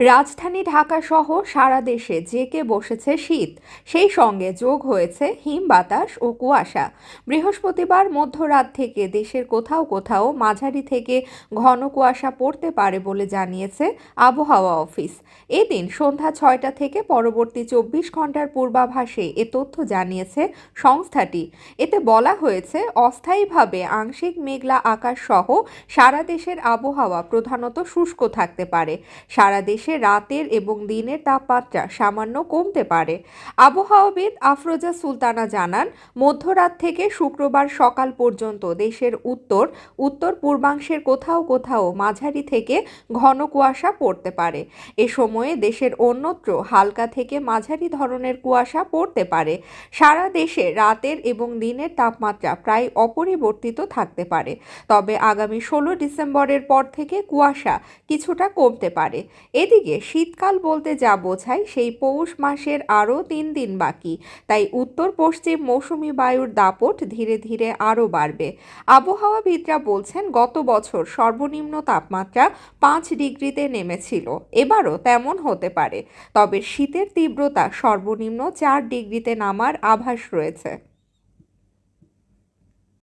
রাজধানী ঢাকা সহ সারা দেশে জেঁকে বসেছে শীত, সেই সঙ্গে যোগ হয়েছে হিম বাতাস ও কুয়াশা। বৃহস্পতিবার মধ্যরাত থেকে দেশের কোথাও কোথাও মাঝারি থেকে ঘন কুয়াশা পড়তে পারে বলে জানিয়েছে আবহাওয়া অফিস। এদিন সন্ধ্যা 6টা থেকে পরবর্তী 24 ঘন্টার পূর্বাভাসে এ তথ্য জানিয়েছে সংস্থাটি। এতে বলা হয়েছে, অস্থায়ীভাবে আংশিক মেঘলা আকাশ সহ সারা দেশের আবহাওয়া প্রধানত শুষ্ক থাকতে পারে। সারা দেশে রাতের এবং দিনের তাপমাত্রা সামান্য কমতে পারে। আবহাওয়াবিদ আফরোজা সুলতানা জানান, মধ্যরাত থেকে শুক্রবার সকাল পর্যন্ত দেশের উত্তর পূর্বাংশের কোথাও কোথাও মাঝারি থেকে ঘন কুয়াশা পড়তে পারে। এ সময়ে দেশের অন্যত্র হালকা থেকে মাঝারি ধরনের কুয়াশা পড়তে পারে। সারা দেশে রাতের এবং দিনের তাপমাত্রা প্রায় অপরিবর্তিত থাকতে পারে। তবে আগামী 16 ডিসেম্বরের পর থেকে কুয়াশা কিছুটা কমতে পারে। এদিকে শীতকাল বলতে যা বোঝায় সেই পৌষ মাসের আরও 3 দিন বাকি, তাই উত্তর পশ্চিম মৌসুমি বায়ুর দাপট ধীরে ধীরে আরও বাড়বে। আবহাওয়াবিদরা বলছেন, গত বছর সর্বনিম্ন তাপমাত্রা 5 ডিগ্রিতে নেমেছিল, এবারও তেমন হতে পারে। তবে শীতের তীব্রতা সর্বনিম্ন 4 ডিগ্রিতে নামার আভাস রয়েছে।